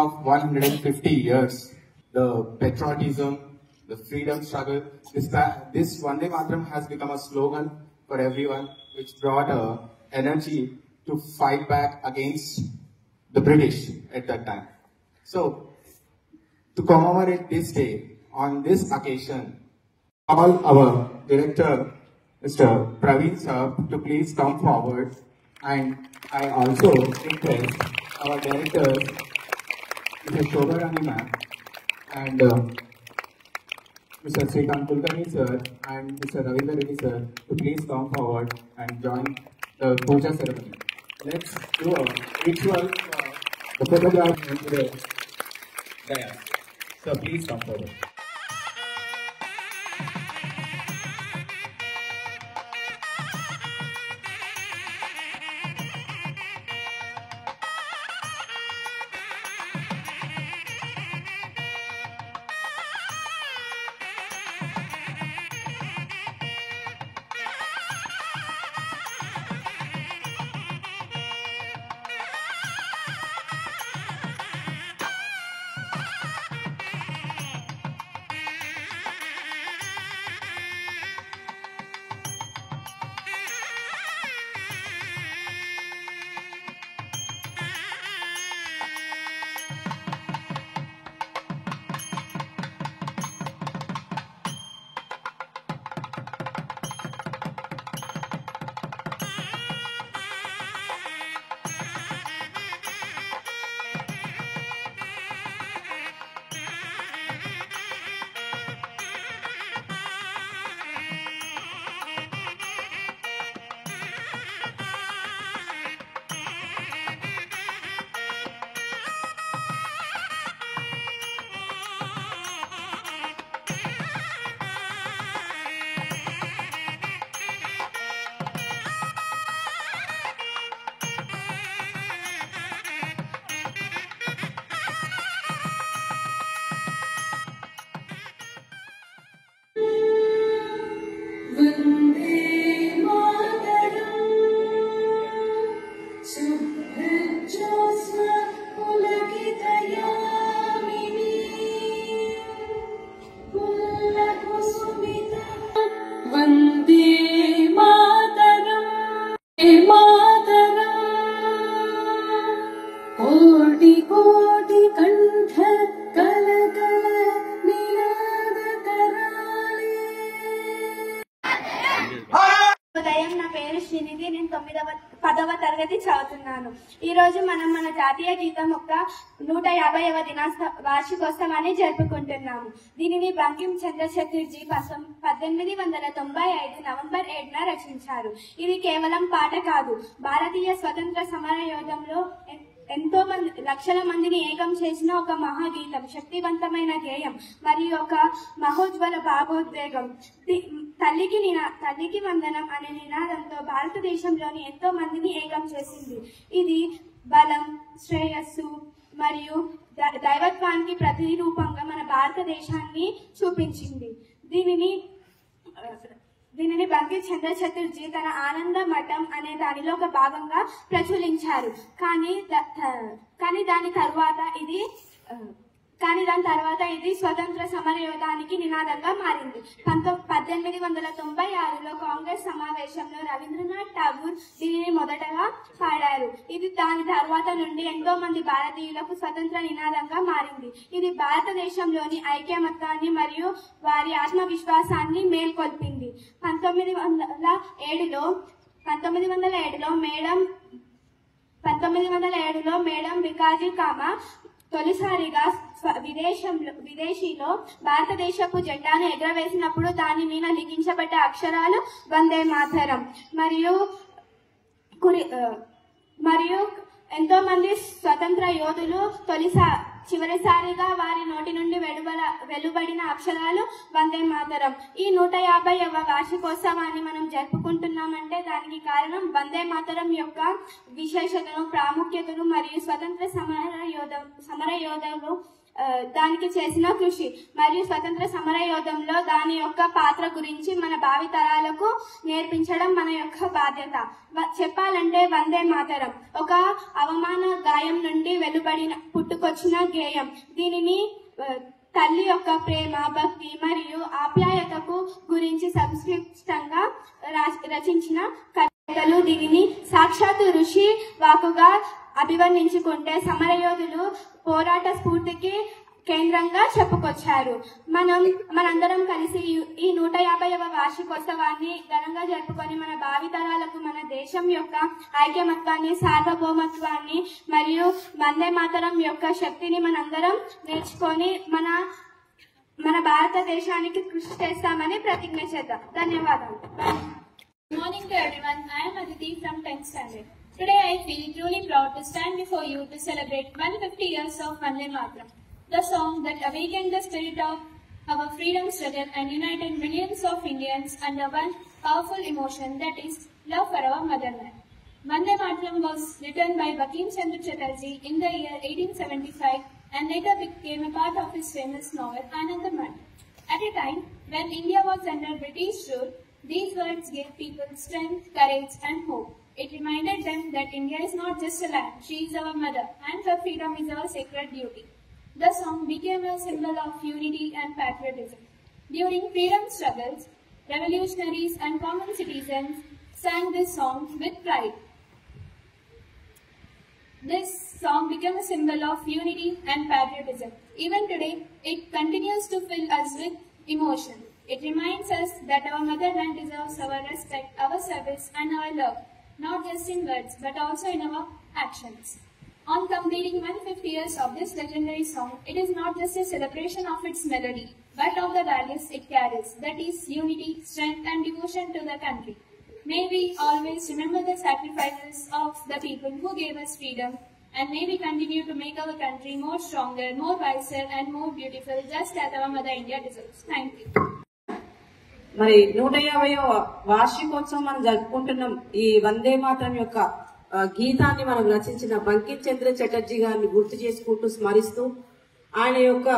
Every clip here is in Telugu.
of 150 years. The patriotism, the freedom struggle, this Vande Mataram has become a slogan for everyone, which brought energy to fight back against the British at that time. So, to commemorate this day, on this occasion, all our director, Mr. Praveen sir, to please come forward, and I also request our directors, Mr. Shobha Rani ma'am, and Mr. Srikanth Kulkarni sir, and Mr. Ravindra Reddy sir, to please come forward and join the puja ceremony. Let's do a ritual for the photograph into the dais. So please come forward. పదవ తరగతి చదువుతున్నాను. ఈ రోజు మనం మన జాతీయ గీతం యొక్క 150వ వార్షికోత్సవాన్ని జరుపుకుంటున్నాము. దీనిని బంకిం చంద్ర చటర్జీ 1895 నవంబర్ 7న రచించారు. ఇది కేవలం పాట కాదు, భారతీయ స్వతంత్ర సమర యోధంలో ఎంతో మంది లక్షల మందిని ఏకం చేసిన ఒక మహాగీతం, శక్తివంతమైన గేయం మరియు ఒక మహోజ్వల భావోద్వేగం. తల్లికి వందనం అనే నినాదంతో భారతదేశంలోని ఎంతో మందిని ఏకం చేసింది. ఇది బలం, శ్రేయస్సు మరియు దైవత్వానికి ప్రతిరూపంగా మన భారతదేశాన్ని చూపించింది. దీనిని బంకిం చంద్ర చటర్జీ తన ఆనంద మఠం అనే దానిలో ఒక భాగంగా ప్రచురించారు. కానీ దాని తర్వాత ఇది స్వతంత్ర సమరయోధానికి నినాదంగా మారింది. 1896లో కాంగ్రెస్ సమావేశంలో రవీంద్రనాథ్ ఠాగూర్ దీనిని మొదటగా పాడారు. ఇది దాని తర్వాత నుండి ఎంతో మంది భారతీయులకు స్వతంత్ర నినాదంగా మారింది. ఇది భారతదేశంలోని ఐక్యమత్యాన్ని మరియు వారి ఆత్మవిశ్వాసాన్ని మేల్కొల్పింది. 1907లో మేడం భికాజీ కామా తొలిసారిగా విదేశీలో భారతదేశపు జెండాను ఎగురవేసినప్పుడు దాని మీద లిఖించబడ్డ అక్షరాలు వందే మాతరం. మరియు ఎంతో మంది స్వతంత్ర యోధులు చివరిసారిగా వారి నోటి నుండి వెలువడిన అక్షరాలు వందే మాతరం. ఈ 150వ వార్షికోత్సవాన్ని మనం జరుపుకుంటున్నామంటే దానికి కారణం వందే మాతరం యొక్క విశేషతను, ప్రాముఖ్యతను మరియు స్వతంత్ర సమర యోధులు దానికి చేసిన కృషి మరియు స్వతంత్ర సమర యోధంలో దాని యొక్క పాత్ర గురించి మన భావితరాలకు నేర్పించడం మన యొక్క బాధ్యత. చెప్పాలంటే వందే మాతరం ఒక అవమాన గాయం నుండి వెలువడిన పుట్టుకొచ్చిన గేయం. దీనిని తల్లి యొక్క ప్రేమ, భక్తి మరియు ఆప్యాయతకు గురించి సంక్షిప్తంగా రచించిన కవితలు. దీనిని సాక్షాత్తు ఋషి వాకుగా అభివర్ణించుకుంటే సమరయోధులు పోరాట స్ఫూర్తికి కేంద్రంగా చెప్పుకొచ్చారు. మనందరం కలిసి ఈ 150వ వార్షికోత్సవాన్ని ఘనంగా జరుపుకొని మన భావితరాలకు మన దేశం యొక్క ఐక్యమత్వాన్ని, సార్వభౌమత్వాన్ని మరియు వందే మాతరం యొక్క శక్తిని మనందరం నేర్చుకొని మన భారతదేశానికి కృషి చేస్తామని ప్రతిజ్ఞ చేద్దాం. ధన్యవాదాలు. Good morning to everyone. I am Aditi from 10th standard. Today I feel truly proud to stand before you to celebrate 150 years of Vande Mataram, the song that awakened the spirit of our freedom struggle and united millions of Indians under one powerful emotion, that is love for our motherland. Vande Mataram was written by Bankim Chandra Chatterjee in the year 1875 and later became a part of his famous novel Anandamani. At a time when India was under British rule, these words gave people strength, courage and hope. It reminded them that India is not just a land, she is our mother and her freedom is our sacred duty. The song became a symbol of unity and patriotism. During freedom struggles, revolutionaries and common citizens sang this song with pride. This song became a symbol of unity and patriotism. Even today, it continues to fill us with emotion. It reminds us that our motherland deserves our respect, our service and our love, not just in words but also in our actions. On completing 150 years of this legendary song, it is not just a celebration of its melody, but of the values it carries, that is unity, strength and devotion to the country. May we always remember the sacrifices of the people who gave us freedom, and may we continue to make our country more stronger, more wiser and more beautiful, just as our Mother India deserves. Thank you. మరి 150వ వార్షికోత్సవం మనం జరుపుకుంటున్నాం. ఈ వందే మాతరం యొక్క గీతాన్ని మనం రచించిన బంకిం చంద్ర చటర్జీ గారిని గుర్తు చేసుకుంటూ స్మరిస్తూ ఆయన యొక్క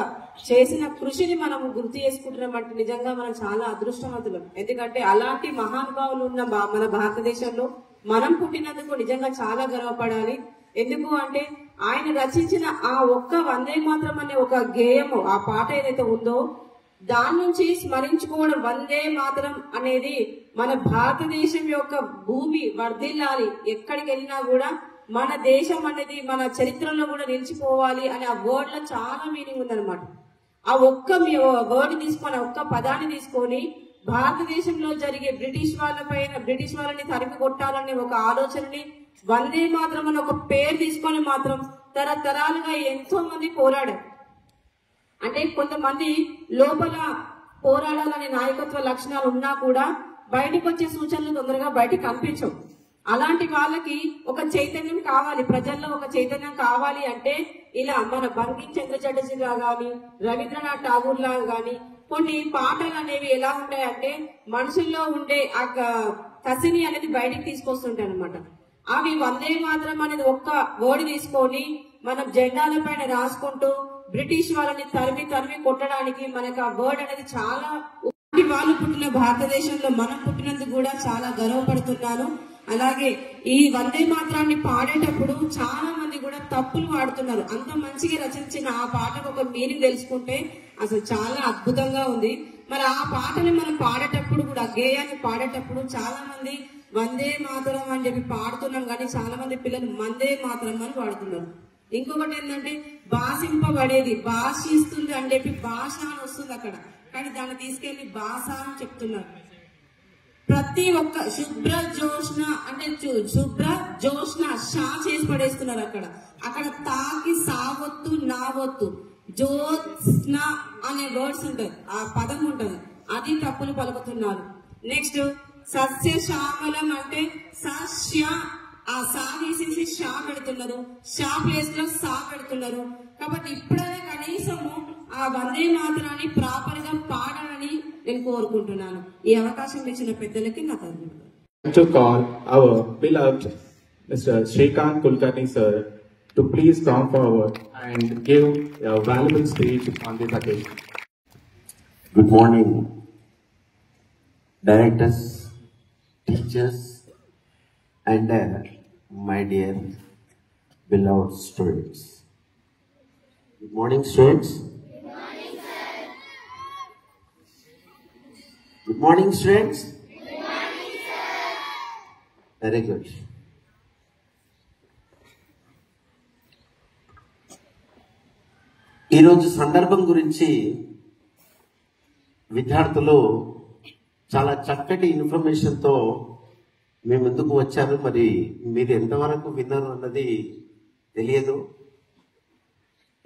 చేసిన కృషిని మనం గుర్తు చేసుకుంటున్నామంటే నిజంగా మనం చాలా అదృష్టవంతులం. ఎందుకంటే అలాంటి మహానుభావులు ఉన్న మన భారతదేశంలో మనం పుట్టినందుకు నిజంగా చాలా గర్వపడాలి. ఎందుకు అంటే ఆయన రచించిన ఆ ఒక్క వందే మాతరం అనే ఒక గేయము, ఆ పాట ఏదైతే ఉందో దాని నుంచి స్మరించుకోవడం, వందే మాతరం అనేది మన భారతదేశం యొక్క భూమి వర్ధిల్లాలి, ఎక్కడికి వెళ్ళినా కూడా మన దేశం అనేది మన చరిత్రలో కూడా నిలిచిపోవాలి అనే ఆ వర్డ్ లో చాలా మీనింగ్ ఉందన్నమాట. ఆ ఒక్క వర్డ్ తీసుకొని, ఆ ఒక్క పదాన్ని తీసుకొని భారతదేశంలో జరిగే బ్రిటిష్ వాళ్ళని తరిమి కొట్టాలనే ఒక ఆలోచనని వందే మాతరం అని ఒక పేరు తీసుకొని మాత్రం తరతరాలుగా ఎంతో మంది పోరాడారు. అంటే కొంతమంది లోపల పోరాడాలనే నాయకత్వ లక్షణాలు ఉన్నా కూడా బయటకు వచ్చే సూచనలు తొందరగా బయటకు కనిపించవు. అలాంటి వాళ్ళకి ఒక చైతన్యం కావాలి, ప్రజల్లో ఒక చైతన్యం కావాలి అంటే ఇలా మన బంకిం చంద్ర చటర్జీ లా గాని, రవీంద్రనాథ్ ఠాగూర్ లా గాని కొన్ని పాటలు అనేవి ఎలా ఉంటాయంటే మనుషుల్లో ఉండే ఆ కసిని అనేది బయటకు తీసుకొస్తుంటాయి అనమాట. అవి వందే మాతరం అనేది ఒక్క వర్డ్ తీసుకొని మనం జెండాల పైన రాసుకుంటూ బ్రిటిష్ వాళ్ళని తరిమి కొట్టడానికి మనకు ఆ వర్డ్ అనేది చాలా, వాళ్ళు పుట్టిన భారతదేశంలో మనం పుట్టినందుకు కూడా చాలా గర్వపడుతున్నాను. అలాగే ఈ వందే మాత్రాన్ని పాడేటప్పుడు చాలా మంది కూడా తప్పులు వాడుతున్నారు. అంత మంచిగా రచించిన ఆ పాటకు ఒక మీనింగ్ తెలుసుకుంటే అసలు చాలా అద్భుతంగా ఉంది. మరి ఆ పాటని మనం పాడేటప్పుడు కూడా, గేయాన్ని పాడేటప్పుడు చాలా మంది వందే మాతరం అని చెప్పి పాడుతున్నాం, కానీ చాలా మంది పిల్లలు మందే మాతరం అని పాడుతున్నారు. ఇంకొకటి ఏంటంటే భాషింపబడేది, భాషిస్తుంది అని చెప్పి భాష అని వస్తుంది అక్కడ, కానీ దాన్ని తీసుకెళ్లి భాష అని చెప్తున్నారు. ప్రతి ఒక్క శుభ్ర జోష్న అంటే శుభ్ర జోష్న షా చేసి పడేస్తున్నారు అక్కడ తాకి సావొత్తు నావొత్తు జోత్స్న అనే వర్డ్స్ ఉంటాయి, ఆ పదం ఉంటుంది, అది తప్పులు పలుకుతున్నారు. నెక్స్ట్ సస్య శ్యామలం అంటే సస్య, ఆ సా తీసేసి షా పెడుతున్నారు, షా ప్లేస్ లో సా పెడుతున్నారు. కాబట్టి ఇప్పుడైనా కనీసము ఆ వందే మాతరాన్ని ప్రాపర్ గా పాడాలని నేను కోరుకుంటున్నాను. ఈ అవకాశం ఇచ్చిన పెద్దలకి నా ధన్యవాదాలు. To call our beloved Mr. Shrikant Kulkarni sir to please come forward and give a valuable speech on this occasion. Good morning, directors, teachers, and my dear beloved students. Good morning, students. Good morning, sir. Good morning, students. Good morning, sir. Very good. ఈరోజు సందర్భం గురించి విద్యార్థులు చాలా చక్కటి ఇన్ఫర్మేషన్తో మేము ఎందుకు వచ్చారు, మరి మీరు ఎంతవరకు విన్నారు అన్నది తెలియదు.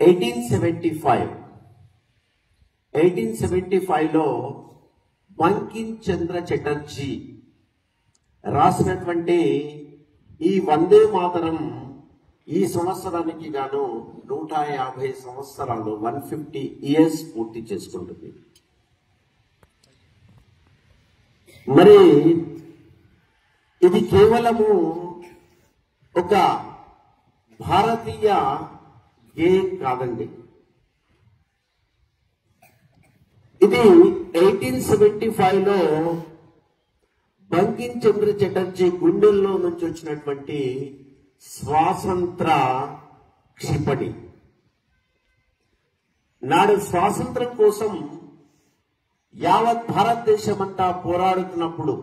1875లో బంకిం చంద్ర చటర్జీ రాసినటువంటి ఈ వందే మాతరం ఈ సంవత్సరానికి గాను 150 సంవత్సరాలు 150 years పూర్తి చేసుకుంటుంది. మరి ఇది కేవలము ఒక భారతీయ గేయం కాదండి. ఇది 1875లో బంకిం చంద్ర చటర్జీ గుండెల్లో నుంచి వచ్చినటువంటి స్వాతంత్ర క్షిపణి. నాడు స్వాతంత్రం కోసం యావత్ భారతదేశమంతా పోరాడుతున్నప్పుడు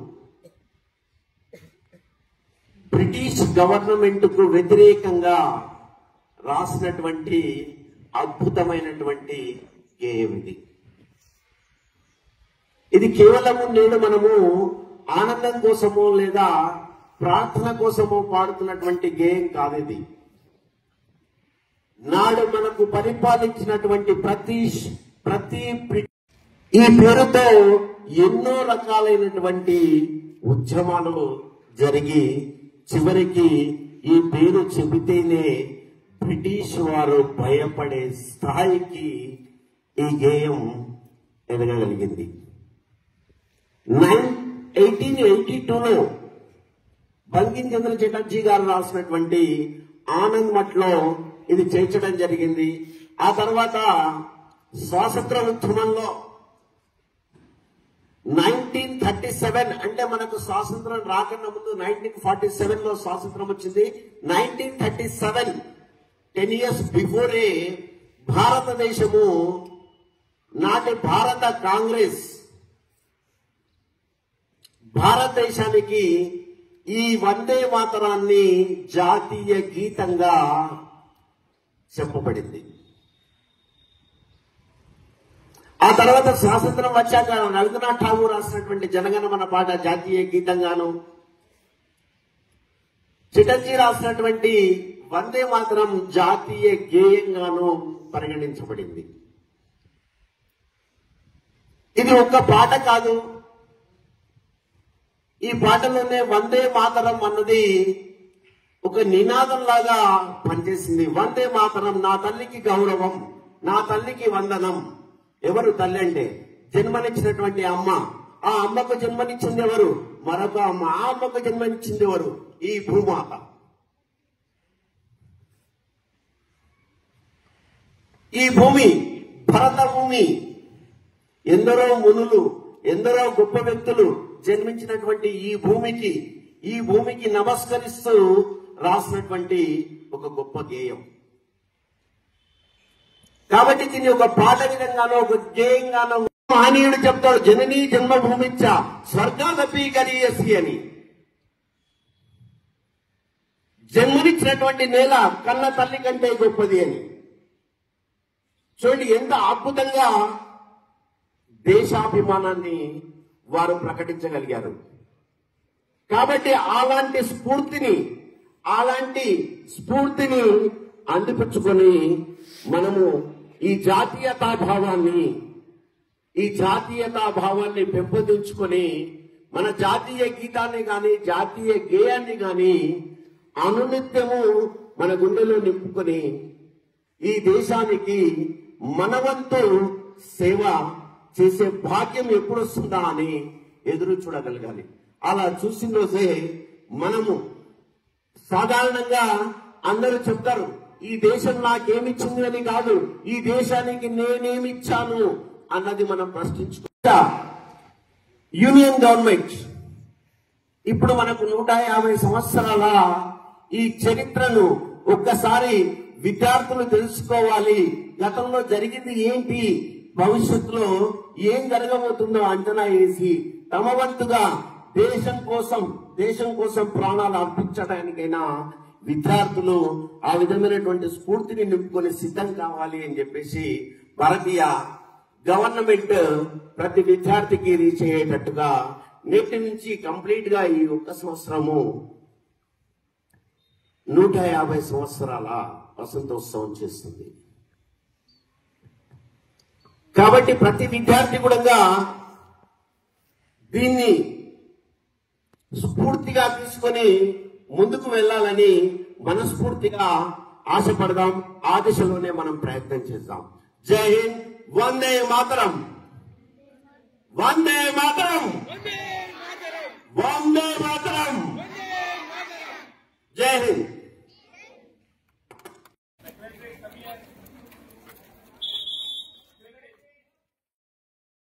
బ్రిటిష్ గవర్నమెంట్ కు వ్యతిరేకంగా రాసినటువంటి అద్భుతమైనటువంటి గేయం ఇది. ఇది కేవలము నేడు మనము ఆనందం కోసమో లేదా ప్రార్థన కోసమో పాడుతున్నటువంటి గేయం కాదు. ఇది నాడు మనకు పరిపాలించినటువంటి ప్రతి ఈ పేరుతో ఎన్నో రకాలైనటువంటి ఉద్యమాలు జరిగి చివరికి ఈ పేరు చెబితేనే బ్రిటిష్ వారు భయపడే స్థాయికి ఈ గేయం ఎదగగలిగింది. 1882లో బంకిం చంద్ర చటర్జీ గారు రాసినటువంటి ఆనంద్ మఠ్లో ఇది చేర్చడం జరిగింది. ఆ తర్వాత స్వాతంత్ర ఉద్యమంలో 1937 అంటే మనకు స్వాతంత్రం రాకన్నా ముందు 1947లో స్వాతంత్రం వచ్చింది. 1937 10 years బిఫోరే భారతదేశము నాటి భారత కాంగ్రెస్ భారతదేశానికి ఈ వందే మాతరాన్ని జాతీయ గీతంగా చెప్పబడింది. ఆ తర్వాత స్వాతంత్రం వచ్చాక రవీంద్రనాథ్ ఠాగూర్ రాసినటువంటి జనగణమన పాట జాతీయ గీతంగాను, చటర్జీ రాసినటువంటి వందే మాతరం జాతీయ గేయంగాను పరిగణించబడింది. ఇది ఒక్క పాట కాదు. ఈ పాటలోనే వందే మాతరం అన్నది ఒక నినాదం లాగా పనిచేసింది. వందే మాతరం, నా తల్లికి గౌరవం, నా తల్లికి వందనం. ఎవరు తల్లి అంటే? జన్మనిచ్చినటువంటి అమ్మ. ఆ అమ్మకు జన్మనిచ్చింది ఎవరు? మరొక అమ్మ. ఆ అమ్మకు జన్మనిచ్చింది ఎవరు? ఈ భూమాత. ఈ భూమి భరత భూమి. ఎందరో మునులు, ఎందరో గొప్ప వ్యక్తులు జన్మించినటువంటి ఈ భూమికి నమస్కరిస్తూ రాసినటువంటి ఒక గొప్ప గేయం. కాబట్టి దీన్ని ఒక పాట విధంగానో ఒక గేయంగానో మహనీయుడు చెప్తాడు, జననీ జన్మభూమిచ్చ స్వర్గాదపి గరీయసి అని. జన్మనిచ్చినటువంటి నేల కన్న తల్లి కంటే గొప్పది అని. చూడండి ఎంత అద్భుతంగా దేశాభిమానాన్ని వారు ప్రకటించగలిగారు. కాబట్టి అలాంటి స్ఫూర్తిని అందిపుచ్చుకొని మనము ఈ జాతీయతాభావాన్ని పెంపొందించుకొని మన జాతీయ గీతాన్ని గాని జాతీయ గేయాన్ని గాని అనునిత్యము మన గుండెలో నింపుకొని ఈ దేశానికి మనవంతు సేవ చేసే భాగ్యం ఎప్పుడు వస్తుందా అని ఎదురు చూడగలగాలి. అలా చూసిన రోజే మనము సాధారణంగా అందరూ చెప్తారు ఈ దేశం నాకేమిచ్చింది అని కాదు, ఈ దేశానికి నేనేమిచ్చాను అన్నది మనం ప్రశ్నించుకుంటా. యూనియన్ గవర్నమెంట్ ఇప్పుడు మనకు 150 సంవత్సరాల ఈ చరిత్రను ఒక్కసారి విద్యార్థులు తెలుసుకోవాలి. గతంలో జరిగింది ఏంటి, భవిష్యత్తులో ఏం జరగబోతుందో అంచనా వేసి తమ వంతుగా దేశం కోసం ప్రాణాలు అర్పించడానికైనా విద్యార్థులు ఆ విధమైనటువంటి స్ఫూర్తిని నింపుకొని సిద్ధం కావాలి అని చెప్పేసి భారతీయ గవర్నమెంట్ ప్రతి విద్యార్థికి రీచ్ అయ్యేటట్టుగా నేటి నుంచి కంప్లీట్ గా ఈ ఒక్క సంవత్సరము 150 సంవత్సరాల వసంతోత్సవం చేస్తుంది. కాబట్టి ప్రతి విద్యార్థి కూడా దీన్ని స్ఫూర్తిగా తీసుకొని ముందుకు వెళ్ళాలని మనస్ఫూర్తిగా ఆశపడదాం. ఆ దిశలోనే మనం ప్రయత్నం చేద్దాం. జై హింద్, వందే మాతరం, వందే మాతరం, వందే మాతరం, జై హింద్.